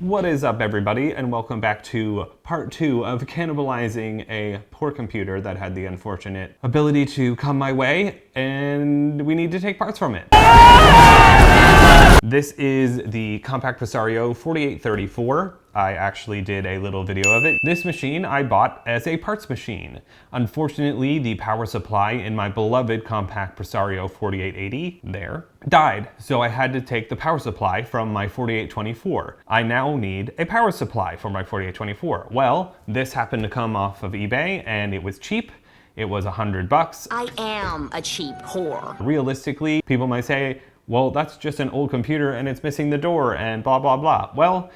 What is up, everybody, and welcome back to part 2 of cannibalizing a poor computer that had the unfortunate ability to come my way, and we need to take parts from it. This is the Compaq Presario 4834. I actually did a little video of it. This machine I bought as a parts machine. Unfortunately, the power supply in my beloved Compaq Presario 4880 died, so I had to take the power supply from my 4824. I now need a power supply for my 4824. Well, this happened to come off of eBay and it was cheap. It was $100. I am a cheap whore. Realistically, people might say, well, that's just an old computer and it's missing the door and blah, blah, blah. Well,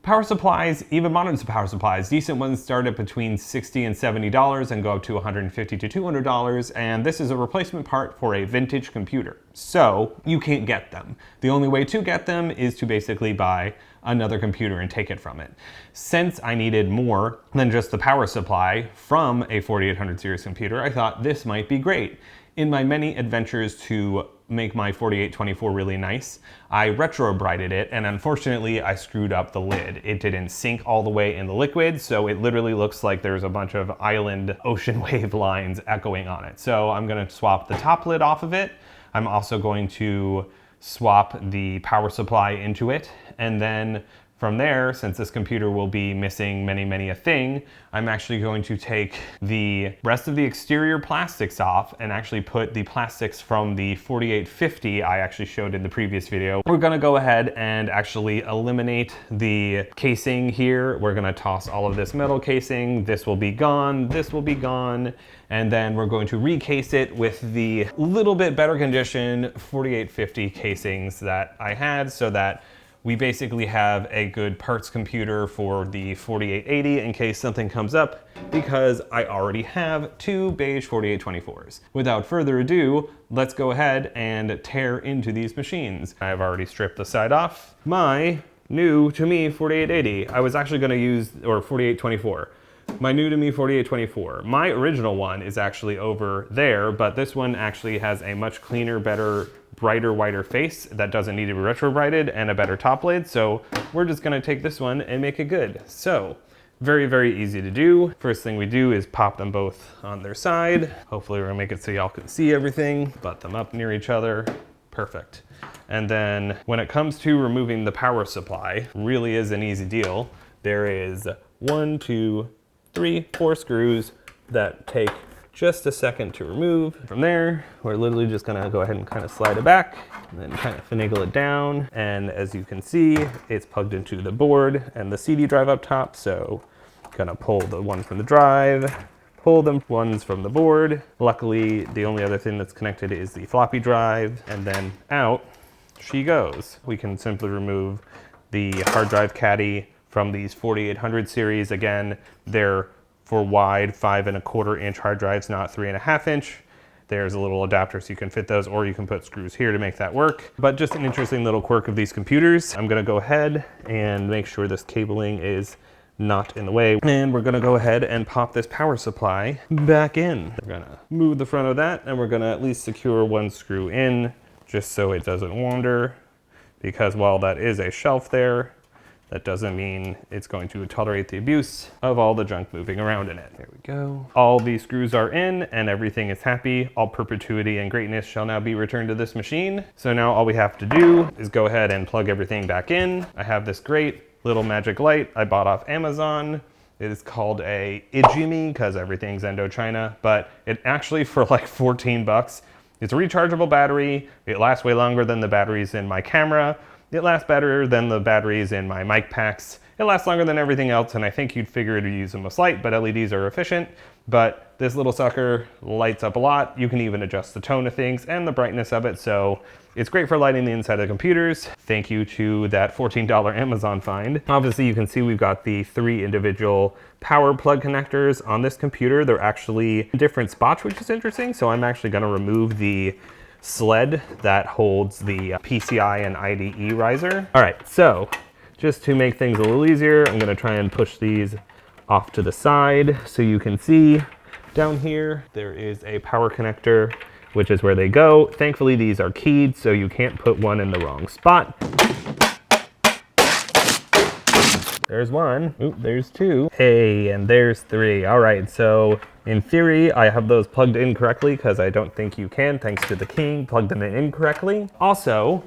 power supplies, even modern power supplies, decent ones start at between $60 and $70 and go up to $150 to $200, and this is a replacement part for a vintage computer. So you can't get them. The only way to get them is to basically buy another computer and take it from it. Since I needed more than just the power supply from a 4800 series computer, I thought this might be great. In my many adventures to make my 4824 really nice, I retro-brighted it, and unfortunately I screwed up the lid. It didn't sink all the way in the liquid, so it literally looks like there's a bunch of island ocean wave lines echoing on it. So I'm gonna swap the top lid off of it. I'm also going to swap the power supply into it, and then from there, since this computer will be missing many a thing, I'm actually going to take the rest of the exterior plastics off and actually put the plastics from the 4850 I actually showed in the previous video. We're gonna go ahead and actually eliminate the casing here. We're gonna toss all of this metal casing. This will be gone, this will be gone, and then we're going to recase it with the little bit better condition 4850 casings that I had, so that we basically have a good parts computer for the 4880 in case something comes up, because I already have 2 beige 4824s. Without further ado, let's go ahead and tear into these machines. I've already stripped the side off. My new to me 4880, I was actually gonna use, or 4824. My new to me 4824. My original one is actually over there, but this one actually has a much cleaner, better, brighter, whiter face that doesn't need to be retro-brighted, and a better top lid. So we're just gonna take this one and make it good. So very easy to do. First thing we do is pop them both on their side. Hopefully we're gonna make it so y'all can see everything. Butt them up near each other. Perfect. And then when it comes to removing the power supply, really is an easy deal. There is 1, 2, 3, 4 screws that take just a second to remove. From there, we're literally just gonna go ahead and kind of slide it back and then kind of finagle it down. And as you can see, it's plugged into the board and the CD drive up top. So gonna pull the one from the drive, pull the ones from the board. Luckily, the only other thing that's connected is the floppy drive, and then out she goes. We can simply remove the hard drive caddy from these 4800 series. Again, they're for wide 5 1/4 inch hard drives, not 3 1/2 inch. There's a little adapter so you can fit those, or you can put screws here to make that work. But just an interesting little quirk of these computers. I'm gonna go ahead and make sure this cabling is not in the way. And we're gonna go ahead and pop this power supply back in. We're gonna move the front of that, and we're gonna at least secure one screw in just so it doesn't wander, because while that is a shelf there, that doesn't mean it's going to tolerate the abuse of all the junk moving around in it. There we go. All these screws are in and everything is happy. All perpetuity and greatness shall now be returned to this machine. So now all we have to do is go ahead and plug everything back in. I have this great little magic light I bought off Amazon. It is called a Ijimi because everything's Indochina, but it actually for like 14 bucks. It's a rechargeable battery. It lasts way longer than the batteries in my camera. It lasts better than the batteries in my mic packs. It lasts longer than everything else, and I think you'd figure to use them a light, but LEDs are efficient. But this little sucker lights up a lot. You can even adjust the tone of things and the brightness of it, so it's great for lighting the inside of the computers. Thank you to that $14 Amazon find. Obviously, you can see we've got the 3 individual power plug connectors on this computer. They're actually in different spots, which is interesting. So I'm actually gonna remove the sled that holds the PCI and IDE riser. All right, so just to make things a little easier, I'm gonna try and push these off to the side so you can see down here, there is a power connector, which is where they go. Thankfully, these are keyed, so you can't put one in the wrong spot. there's one. Oop, there's two. Hey, and there's three. All right, so in theory, I have those plugged in correctly because I don't think you can, thanks to the king, plugged them in incorrectly. Also,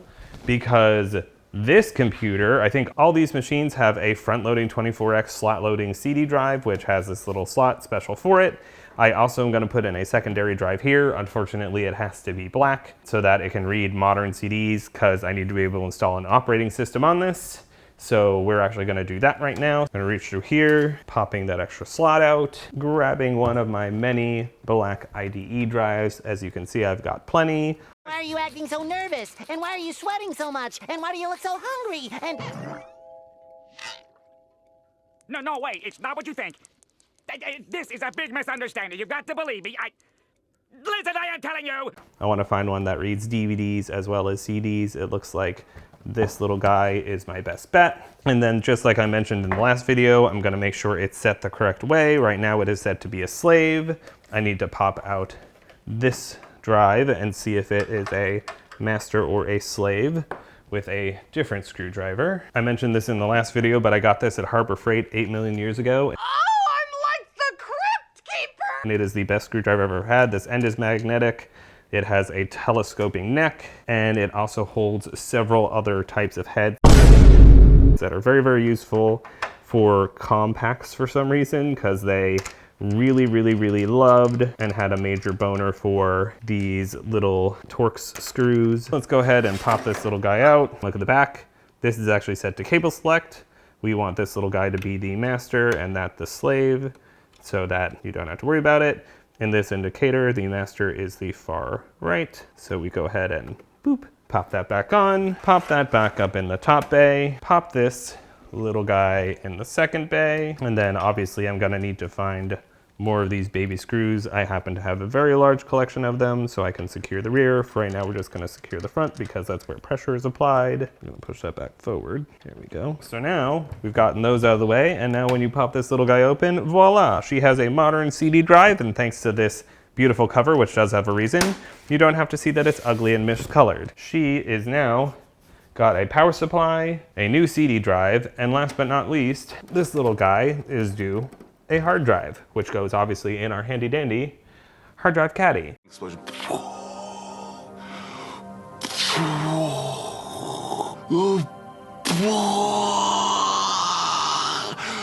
because this computer, I think all these machines have a front-loading 24x slot-loading CD drive, which has this little slot special for it. I also am going to put in a secondary drive here. Unfortunately, it has to be black so that it can read modern CDs because I need to be able to install an operating system on this. So we're actually going to do that right now. I'm going to reach through here, popping that extra slot out, grabbing one of my many black IDE drives. As you can see, I've got plenty. Why are you acting so nervous? And why are you sweating so much? And why do you look so hungry? And... No, wait, it's not what you think. This is a big misunderstanding. You've got to believe me. Listen, I am telling you! I want to find one that reads DVDs as well as CDs. It looks like this little guy is my best bet. And then just like I mentioned in the last video, I'm going to make sure it's set the correct way. Right now it is set to be a slave. I need to pop out this drive and see if it is a master or a slave with a different screwdriver. I mentioned this in the last video, but I got this at Harbor Freight 8 million years ago. And it is the best screwdriver I've ever had. This end is magnetic. It has a telescoping neck, and it also holds several other types of heads that are very, very useful for Compaqs for some reason, because they really loved and had a major boner for these little Torx screws. Let's go ahead and pop this little guy out. Look at the back. This is actually set to cable select. We want this little guy to be the master and that the slave, so that you don't have to worry about it. In this indicator, the master is the far right. So we go ahead and boop, pop that back on, pop that back up in the top bay, pop this little guy in the second bay. And then obviously I'm gonna need to find more of these baby screws. I happen to have a very large collection of them, so I can secure the rear. For right now, we're just gonna secure the front because that's where pressure is applied. I'm gonna push that back forward. There we go. So now we've gotten those out of the way, and now when you pop this little guy open, voila, she has a modern CD drive, and thanks to this beautiful cover, which does have a reason, you don't have to see that it's ugly and miscolored. She is now got a power supply, a new CD drive, and last but not least, this little guy is due a hard drive, which goes obviously in our handy dandy hard drive caddy. Explosion.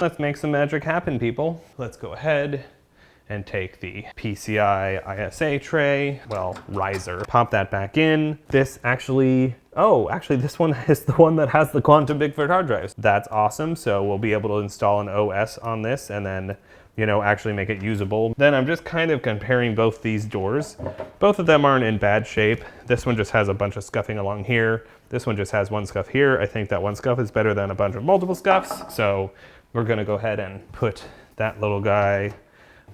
Let's make some magic happen, people. Let's go ahead and take the PCI ISA tray, well, riser, pop that back in. This actually, this one is the one that has the Quantum Bigfoot hard drives. That's awesome. So we'll be able to install an OS on this and then, you know, actually make it usable. Then I'm just kind of comparing both these doors. Both of them aren't in bad shape. This one just has a bunch of scuffing along here. This one just has one scuff here. I think that one scuff is better than a bunch of multiple scuffs. So we're gonna go ahead and put that little guy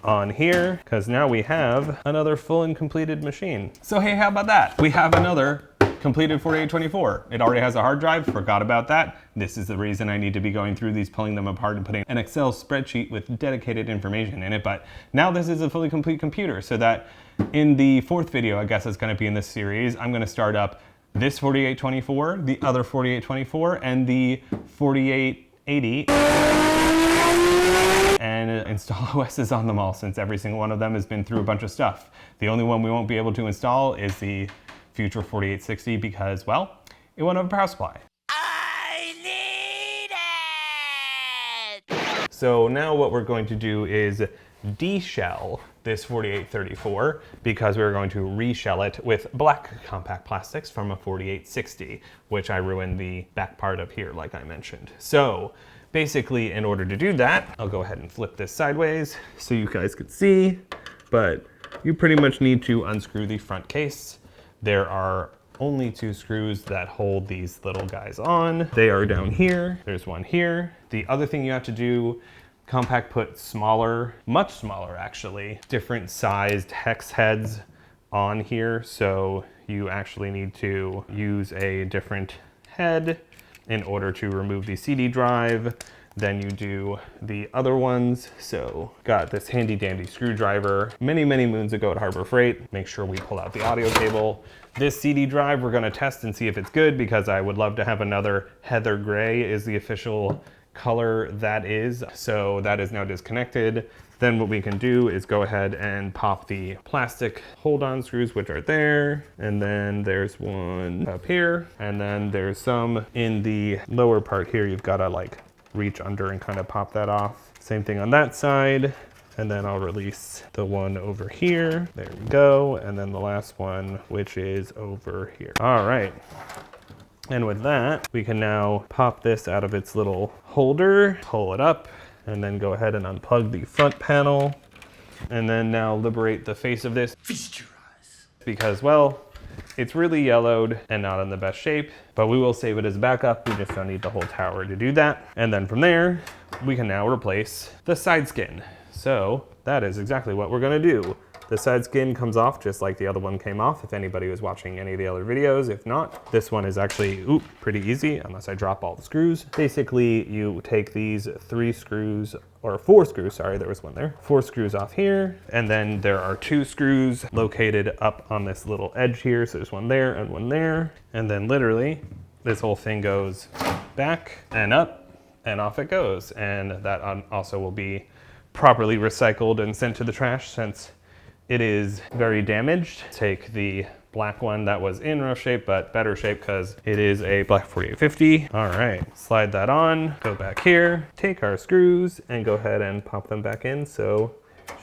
on here, because now we have another full and completed machine. So hey, how about that? We have another completed 4824. It already has a hard drive, forgot about that. This is the reason I need to be going through these, pulling them apart and putting an Excel spreadsheet with dedicated information in it. But now this is a fully complete computer, so that in the fourth video, I guess it's gonna be in this series, I'm gonna start up this 4824, the other 4824, and the 4880. And install OSs on them all, since every single one of them has been through a bunch of stuff. The only one we won't be able to install is the future 4860 because, well, it won't have a power supply. I need it! So now what we're going to do is de-shell this 4834 because we're going to reshell it with black Compaq plastics from a 4860, which I ruined the back part of here, like I mentioned. So basically, in order to do that, I'll go ahead and flip this sideways so you guys can see, but you pretty much need to unscrew the front case. There are only two screws that hold these little guys on. They are down here. There's one here. The other thing you have to do, Compaq put smaller, much smaller actually, different sized hex heads on here. So you actually need to use a different head in order to remove the CD drive than you do the other ones. So got this handy dandy screwdriver many moons ago at Harbor Freight. Make sure we pull out the audio cable. This CD drive we're gonna test and see if it's good, because I would love to have another Heather Gray is the official color that is. So that is now disconnected. Then what we can do is go ahead and pop the plastic hold-on screws, which are there. And then there's one up here. And then there's some in the lower part here. You've got to like reach under and kind of pop that off. Same thing on that side. And then I'll release the one over here. There we go. And then the last one, which is over here. All right. And with that, we can now pop this out of its little holder, pull it up, and then go ahead and unplug the front panel. And then now liberate the face of this. Feast your eyes. Because, well, it's really yellowed and not in the best shape, but we will save it as backup. We just don't need the whole tower to do that. And then from there, we can now replace the side skin. So that is exactly what we're gonna do. The side skin comes off just like the other one came off, if anybody was watching any of the other videos. If not, this one is actually pretty easy, unless I drop all the screws. Basically, you take these 3 screws, or 4 screws, sorry, there was one there. 4 screws off here, and then there are 2 screws located up on this little edge here. So there's one there and one there. And then literally, this whole thing goes back and up, and off it goes. And that also will be properly recycled and sent to the trash, since it is very damaged. Take the black one that was in rough shape, but better shape because it is a black 4850. All right, slide that on, go back here, take our screws and go ahead and pop them back in. So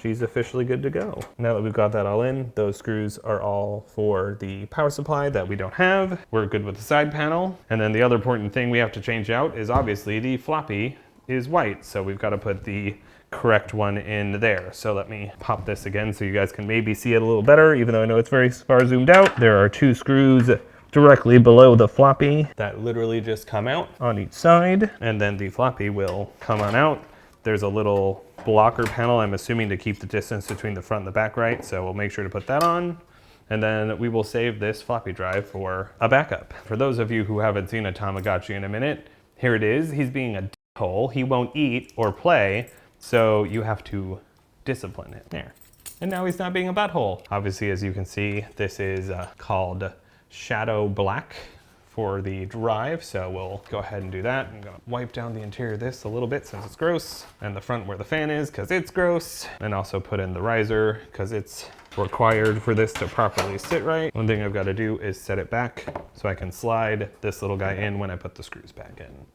she's officially good to go. Now that we've got that all in, those screws are all for the power supply that we don't have. We're good with the side panel. And then the other important thing we have to change out is obviously the floppy is white. So we've got to put the correct one in there. So let me pop this again so you guys can maybe see it a little better, even though I know it's very far zoomed out. There are 2 screws directly below the floppy that literally just come out on each side, and then the floppy will come on out. There's a little blocker panel, I'm assuming, to keep the distance between the front and the back right, so we'll make sure to put that on. And then we will save this floppy drive for a backup. For those of you who haven't seen a Tamagotchi in a minute, here it is. He's being a d***hole. He won't eat or play, so you have to discipline it. There. And now he's not being a butthole. Obviously, as you can see, this is called Shadow Black for the drive. So we'll go ahead and do that. I'm gonna wipe down the interior of this a little bit since it's gross, and the front where the fan is because it's gross, and also put in the riser because it's required for this to properly sit right. One thing I've got to do is set it back so I can slide this little guy in when I put the screws back in.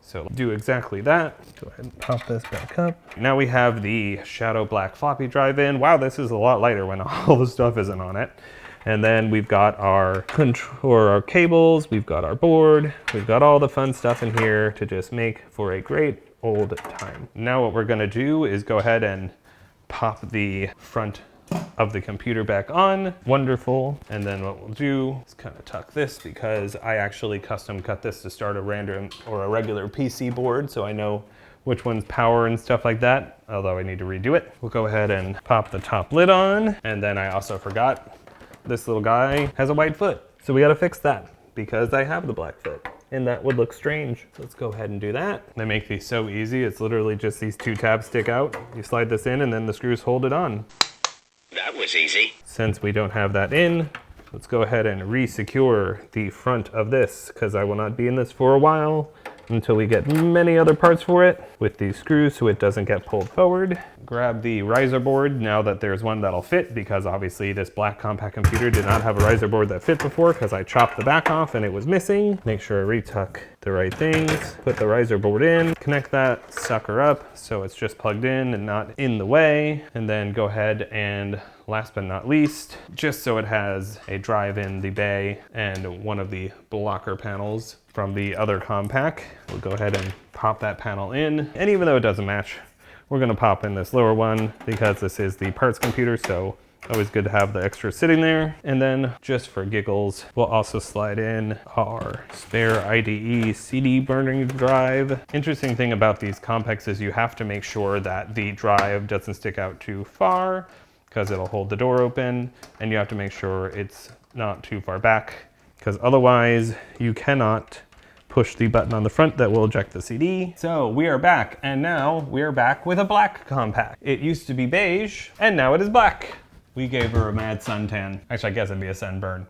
So do exactly that. Go ahead and pop this back up. Now we have the Shadow Black floppy drive in. Wow, this is a lot lighter when all the stuff isn't on it. And then we've got our cables, we've got our board, we've got all the fun stuff in here to just make for a great old time. Now what we're gonna do is go ahead and pop the front of the computer back on. Wonderful. And then what we'll do is kind of tuck this, because I actually custom cut this to start a random or a regular PC board, so I know which one's power and stuff like that, although I need to redo it. We'll go ahead and pop the top lid on. And then I also forgot this little guy has a white foot, so we got to fix that because I have the black foot, and that would look strange. So let's go ahead and do that. They make these so easy. It's literally just these 2 tabs stick out. You slide this in and then the screws hold it on. That was easy. Since we don't have that in, let's go ahead and re-secure the front of this, because I will not be in this for a while until we get many other parts for it with these screws so it doesn't get pulled forward. Grab the riser board now that there's one that'll fit, because obviously this black Compaq computer did not have a riser board that fit before because I chopped the back off and it was missing. Make sure I retuck the right things, put the riser board in, connect that sucker up so it's just plugged in and not in the way, and then go ahead and, last but not least, just so it has a drive in the bay and one of the blocker panels from the other Compaq, we'll go ahead and pop that panel in. And even though it doesn't match, we're gonna pop in this lower one because this is the parts computer, so always good to have the extra sitting there. And then just for giggles, we'll also slide in our spare IDE CD burning drive. Interesting thing about these Compaqs is you have to make sure that the drive doesn't stick out too far because it'll hold the door open, and you have to make sure it's not too far back because otherwise you cannot push the button on the front that will eject the CD. So we are back, and now we are back with a black Compaq. It used to be beige, and now it is black. We gave her a mad suntan. Actually, I guess it'd be a sunburn.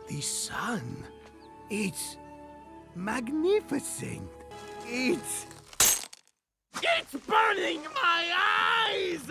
The sun. It's magnificent. It's burning my eyes!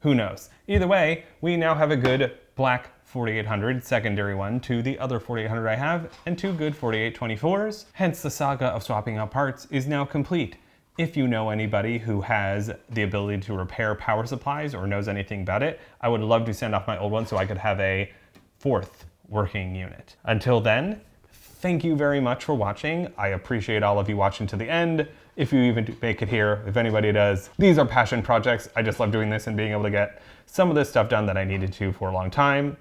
Who knows? Either way, we now have a good black 4800 secondary one to the other 4800 I have, and two good 4824s. Hence the saga of swapping out parts is now complete. If you know anybody who has the ability to repair power supplies or knows anything about it, I would love to send off my old one so I could have a fourth working unit. Until then, thank you very much for watching. I appreciate all of you watching to the end. If you even make it here, if anybody does, these are passion projects. I just love doing this and being able to get some of this stuff done that I needed to for a long time.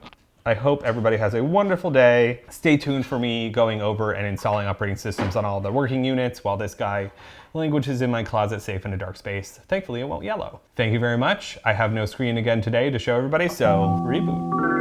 I hope everybody has a wonderful day. Stay tuned for me going over and installing operating systems on all the working units while this guy languages in my closet safe in a dark space. Thankfully, it won't yellow. Thank you very much. I have no screen again today to show everybody, so reboot.